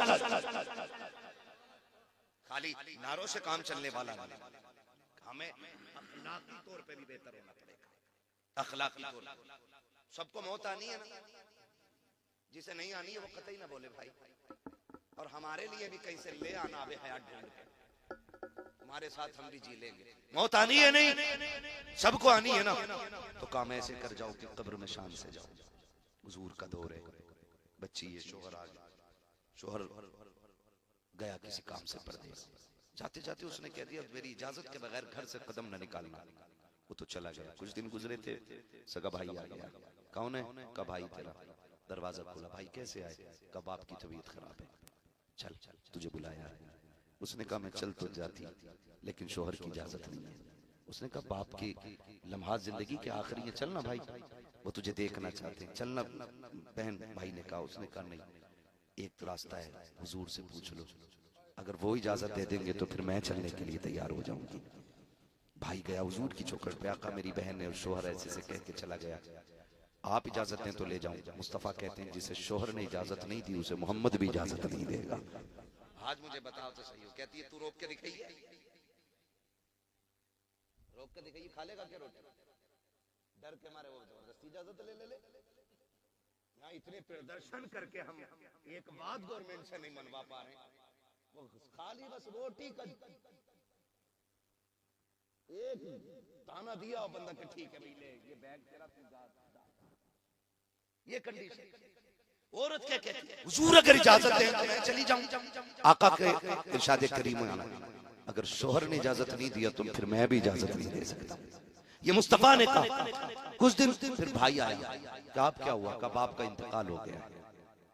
Speaker 1: खाली नारों से काम चलने वाला नहीं, हमें अखलाकी तौर पे भी बेहतर होना पड़ेगा। अखलाकी तौर पे सबको मौत आनी है ना, जिसे नहीं आनी है वो कतई ना बोले भाई। और हमारे लिए भी कहीं से ले आना अबे हयात ढूंढ के, हमारे साथ हम भी जी लेंगे। मौत आनी है नहीं, सबको आनी है ना, तो काम ऐसे कर जाओ कि कब्र में शान से जाओ। हुजूर का दौर है, बच्ची ये शोहर आ गया, शोहर गया किसी काम से परदेश, जाते जाते उसने कह दिया मेरी इजाजत के बगैर घर से कदम न निकालना। वो तो चला गया। कुछ दिन गुजरे थे, सगा भाई आ गया। कौन है? का भाई तेरा। दरवाजा खोला, भाई कैसे आए? का बाप की तबीयत खराब है, चल तुझे बुलाया है। उसने कहा मैं चल तो जाती लेकिन शोहर की इजाजत नहीं है। उसने कहा बाप की लम्हात जिंदगी के आखिरी है, चलना भाई, वो तुझे देखना चाहते हैं, चलना बहन। भाई ने कहा, उसने कहा नहीं, एक रास्ता है, हुजूर से पूछ लो, अगर वो इजाजत दे देंगे तो फिर मैं चलने के लिए तैयार हो जाऊंगी। भाई गया हुजूर की चौखट पे, आका मेरी बहन है, और शोहर ऐसे से कह के चला गया। आप इजाजत दें तो ले जाऊं। मुस्तफा कहते हैं जिसे शोहर ने इजाजत नहीं दी उसे मोहम्मद भी इजाजत नहीं देगा। आज मुझे बताओ तो सही हो। कहती है तू रोक के दिखाइए, रोक के दिखाइए, खा लेगा क्या रोटी? डर के मारे वो जबरदस्ती इजाजत ले ले। यहाँ इतने प्रदर्शन करके हम एक बात गवर्नमेंट से नहीं मनवा पा रहे, वो खाली बस रोटी का एक ताना दिया और बंदा के ठीक है भाई ले ये बैग तेरा, ये कंडीशन। औरत क्या कहती है? हुजूर अगर इजाजत दें तो मैं चली जाऊं। आका के इरशाद करीम में आना, अगर शोहर ने इजाजत नहीं दिया तो फिर मैं भी इजाजत नहीं दे सकता। ये मुस्तफा ने कहा। कुछ दिन फिर भाई आया, कहा क्या हुआ? कहा बाप का इंतकाल हो गया,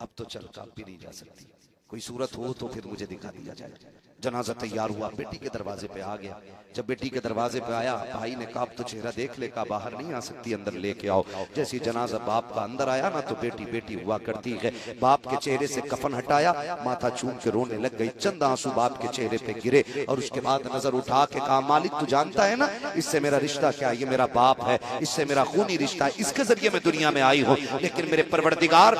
Speaker 1: अब तो चल का भी नहीं जा सकती, कोई सूरत हो तो फिर मुझे दिखा दिया जाए। जनाजा तैयार हुआ, बेटी के दरवाजे पे आ गया। जब बेटी के दरवाजे पे आया, भाई ने कहा तो चेहरा देख ले, कहा बाहर नहीं आ सकती, अंदर लेके आओ। जैसे जनाजा बाप का अंदर आया ना तो बेटी बेटी हुआ करती है। बाप के चेहरे से कफन हटाया, माथा चूम के रोने लग गई। चंद आंसू बाप के चेहरे पे गिरे और उसके बाद नजर उठा के कहा मालिक तू जानता है ना इससे मेरा रिश्ता क्या? ये मेरा बाप है, इससे मेरा खूनी रिश्ता है, इसके जरिए मैं दुनिया में आई हूँ। लेकिन मेरे परवरदिगार,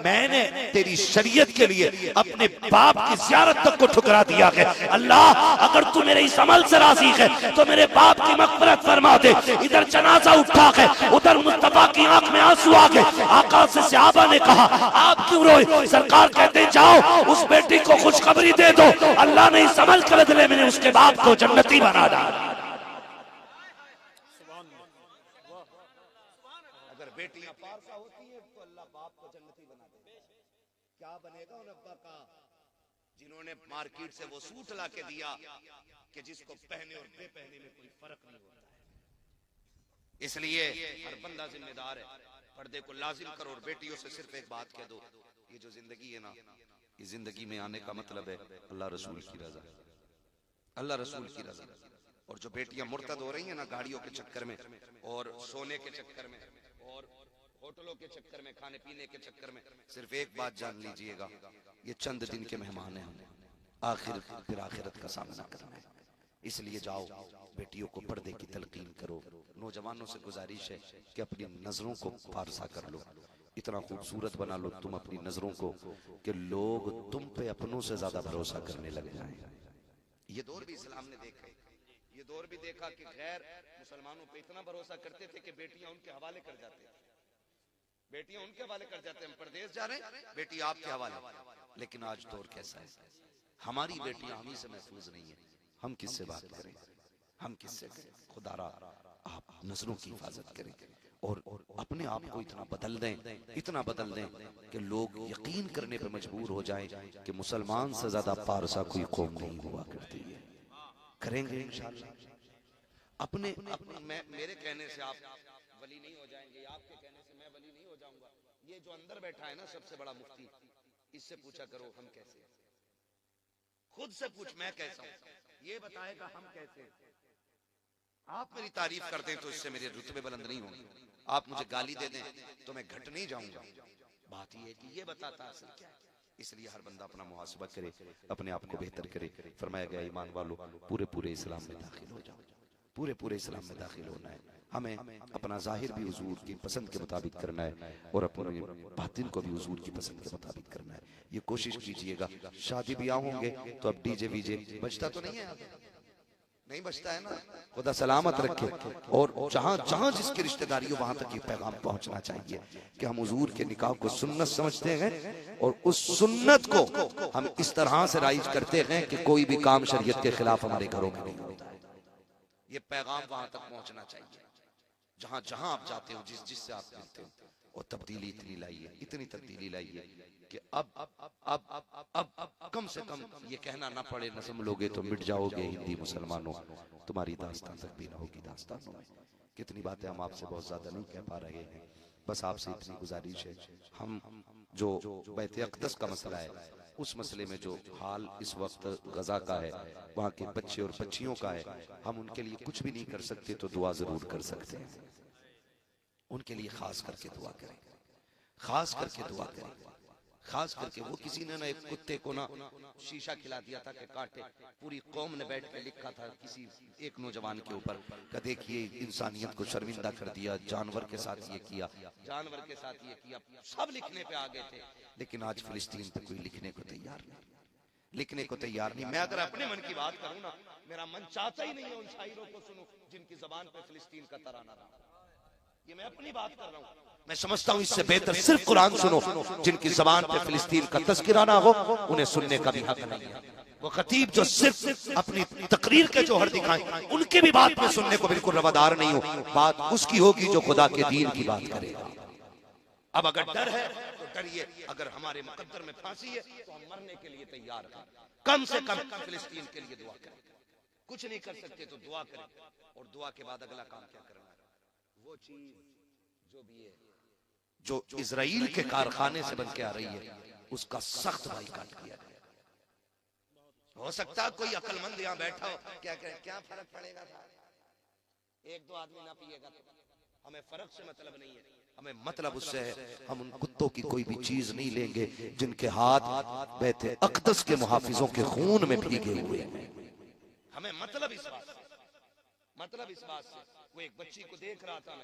Speaker 1: मैंने तेरी शरीयत के लिए अपने बाप की ज़ियारत तक को ठुकरा दिया है। अल्लाह अगर तू मेरे इस अमल से राजी है तो मेरे बाप की मग़फ़िरत फरमा दे। इधर जनाजा उठा है, उधर मुस्तफा की आंख में आंसू आ गए। आका से सहाबा ने कहा आप क्यों रोए? सरकार कहते जाओ उस बेटी को खुशखबरी दे दो, अल्लाह ने इस अमल के बदले में उसके बाप को जन्नती बना डाला। अगर बेटियां पारसा होती है तो अल्लाह बाप को जन्नती बना दे। क्या बनेगा उन अब्बा का जिन्होंने मार्केट से वो सूट ला के दिया कि जिसको पहने और बेपहने में कोई फर्क नहीं होता है। इसलिए हर बंदा जिम्मेदार है, पर्दे को लाजिम करो और बेटियों से सिर्फ एक बात कह दो, ये जो जिंदगी है ना, ये जिंदगी में आने का मतलब है अल्लाह रसूल की रजा, अल्लाह रसूल की रजा। और जो बेटियां मुर्तद हो रही हैं ना गाड़ियों के चक्कर में और सोने के चक्कर में और होटलों के चक्कर में, खाने पीने के चक्कर में, सिर्फ एक बात जान लीजिएगा, ये चंद दिन के मेहमान हैं, आखिर फिर आखिरत का सामना करना है। इसलिए जाओ बेटियों को पर्दे की तलकीन करो। नौजवानों से गुजारिश है कि अपनी नजरों को पारसा कर लो, इतना खूबसूरत बना लो तुम अपनी नजरों को कि लोग तुम पे अपनों से ज्यादा भरोसा करने लग जाएं। ये दौर भी इस्लाम ने देखा, ये दौर भी देखा कि गैर मुसलमानों पे इतना भरोसा करते थे कि बेटियां उनके हवाले कर जाते, बेटियां उनके हवाले कर जाते, हम परदेश जा रहे हैं बेटी आपके हवाले। लेकिन आज दौर कैसा है, हमारी बेटियां हम ही से महफूज नहीं है, हम किससे बात करें, हम किससे करें? खुदारा आप नजरों की हिफाजत करें और अपने आप को इतना बदल दें, इतना बदल दें कि लोग यकीन करने पर मजबूर हो जाएं कि मुसलमान से ज्यादा पारसा कोई कौम नहीं हुआ करती है। करेंगे इंशाअल्लाह। अपने मेरे कहने से आप वली नहीं हो जाएंगे, आपके कहने से मैं वली नहीं हो जाऊंगा। ये जो अंदर बैठा है ना सबसे बड़ा मुफ्ती, इससे पूछा करो हम कैसे हैं, खुद से पूछ मैं कैसा हूं, ये बताएगा हम कैसे हैं। आप मेरी तारीफ कर दें तो इससे मेरे रुतबे बुलंद नहीं होंगे, आप मुझे गाली दे दें तो मैं घट नहीं जाऊंगा। बात यह है कि ये बताता असल क्या है। इसलिए हर बंदा अपना मुहासबा करे, अपने आप को बेहतर करे। फरमाया गया ईमान वालों पूरे पूरे इस्लाम में दाखिल हो जाओ, पूरे पूरे इस्लाम में दाखिल होना है। हमें अपना जाहिर भी हुजूर की पसंद के मुताबिक करना है और अपने बातिन को भी हुजूर की पसंद के मुताबिक करना है। ये कोशिश कीजिएगा। शादी ब्याह होंगे तो अब डीजे वीजे बजता तो नहीं है, नहीं बचता है ना, खुदा सलामत रखे। और जहां जहां जिसकी रिश्तेदारी हो वहां तक ये पैगाम पहुंचना चाहिए कि हम हुजूर के निकाह को सुन्नत समझते हैं और उस सुन्नत को हम इस तरह से राइज करते हैं कि कोई भी काम शरीयत के खिलाफ हमारे घरों में नहीं होता है। ये पैगाम वहां तक पहुंचना चाहिए जहां जहां आप जाते हो, जिस जिससे आप मिलते हो। और तब्दीली इतनी लाइए, इतनी तब्दीली लाइए कि अब कम से कम ये कहना ना पड़े न समझोगे तो मिट जाओगे हिंदी मुसलमानों, तुम्हारी दास्तान तक भी ना होगी दास्तानों में। कितनी बातें हम आपसे बहुत ज्यादा नहीं कह पा रहे हैं, बस आपसे इतनी गुजारिश है, हम जो बैत अक़दस का मसला है उस मसले में जो हाल इस वक्त गजा का है, वहाँ के बच्चे और बच्चियों का है, हम उनके लिए कुछ भी नहीं कर सकते तो दुआ जरूर कर सकते हैं। उनके लिए खास करके दुआ करें, खास करके दुआ करें, खास करके वो किसी ने ना एक कुत्ते को ना शीशा खिला दिया था कि काटे, पूरी कौम ने बैठ के लिखा था किसी एक नौजवान के ऊपर कि देखिए इंसानियत को शर्मिंदा कर दिया, जानवर के साथ ये किया, जानवर के साथ ये किया, सब लिखने पे आ गए थे। लेकिन आज फिलिस्तीन पे कोई लिखने को तैयार नहीं, लिखने को तैयार नहीं। मैं अगर अपने मन की बात करूं ना, मेरा मन चाहता ही नहीं है उन शायरों को सुनूं जिनकी जबान पे फिलिस्तीन का तराना रहा। ये मैं अपनी बात कर रहा हूं। मैं समझता हूं इससे बेहतर सिर्फ कुरान सुनो, जिनकी जबान पे फिलिस्तीन का तज़किरा ना हो उन्हें सुनने का भी हक नहीं है। वो खतीब जो सिर्फ अपनी तकरीर के जोहर दिखाएं, उनके भी बात में सुनने को बिल्कुल रवादार नहीं हो। बात उसकी होगी जो खुदा के दीन की बात करेगा। अब अगर डर है तो डरिए, अगर हमारे मुकद्दर में फांसी है तो हम मरने के लिए तैयार हैं। कम से कम फिलिस्तीन के लिए दुआ करें। कुछ नहीं कर सकते तो दुआ करें, और दुआ के बाद अगला काम क्या करना है, वो चीज जो भी है जो इजराइल के कारखाने से बन के आ रही है उसका सख्त बाइकाट किया जाए। हो सकता है कोई अक्लमंद यहाँ बैठा हो, क्या करें, क्या फर्क पड़ेगा था, एक दो आदमी ना पिएगा तो। हमें फर्क से मतलब नहीं है, हमें मतलब उससे है हम उन कुत्तों की कोई भी चीज नहीं लेंगे जिनके हाथ बैते अक़दस के मुहाफिजों के खून में भीगे हुए हैं। हमें मतलब इस बात से, मतलब इस बात से। वो एक बच्ची को देख रहा था,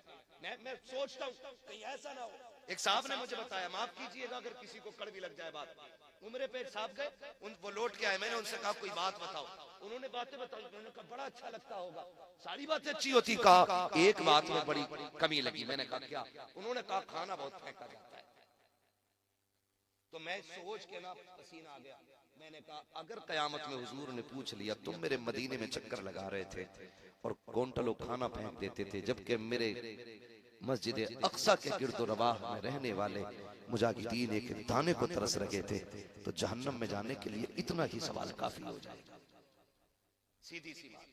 Speaker 1: मैं सोचता हूँ कहीं ऐसा ना हो। एक साहब ने मुझे बताया, माफ कीजिएगा अगर किसी को कड़वी लग जाए बात, उम्रे पे एक साहब गए, वो लौट के आए, मैंने उनसे कहा कोई बात बताओ, उन्होंने बातें बताई, उन्होंने कहा बड़ा अच्छा लगता होगा, सारी बातें अच्छी होती, कहा एक बात में बड़ी कमी लगी। मैंने कहा क्या? उन्होंने कहा खाना बहुत फेंका जाता है। तो मैं सोच के ना पसीना आ गया। मैंने कहा अगर कयामत में हुजूर ने पूछ लिया तुम मेरे मदीने में चक्कर लगा रहे थे और क्विंटलों खाना फेंक देते थे, जबकि मेरे मस्जिद अक्सा के गिरदो रवाह में रहने वाले मुजाहिदीन एक दाने को तरस रहे थे, तो जहन्नम में जाने के लिए इतना ही सवाल काफी हो जाएगा। सीधी सी बात,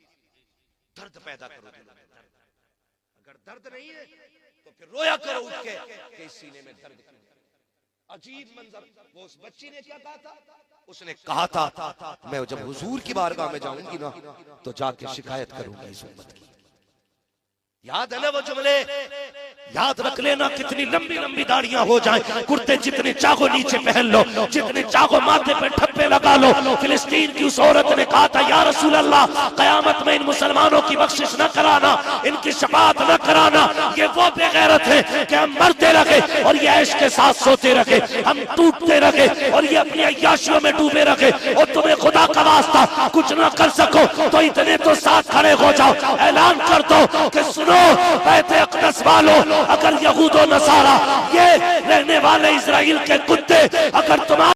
Speaker 1: दर्द पैदा करो दिल में। अगर दर्द नहीं है तो फिर रोया करो उठ के कि इस सीने में दर्द क्यों। अजीब मंजर, वो उस बच्ची ने क्या कहा था, उसने कहा था मैं जब हुजूर की बारगाह में जाऊंगी ना तो जाके शिकायत करूंगी इस उम्मत की। याद है ना वो जुमले, याद रख लेना, कितनी लंबी लंबी दाढ़ियां हो जाएं, कुर्ते जितने चाहो नीचे पहन लो, जितने चाहो माथे पे ठप्पे लगा लो। फिलिस्तीन की उस औरत ने कहा था या रसूल अल्लाह, कयामत में इन मुसलमानों की बख्शिश न कराना, इनकी शफाअत न कराना। ये वो बेगैरत है कि हम मरते रहे और ये ऐश के साथ सोते रहे, हम टूटते रहे और ये अपनी अय्याशियों में डूबे रहे, और तुम्हें खुदा का वास्ता कुछ न कर सको तो इतने तो साथ खड़े हो जाओ, ऐलान कर दो कि सुनो बैते अक़दस वालों, अगर यहूद और नसारा ये रहने वाले इजराइल के कुत्ते अगर तुम्हारे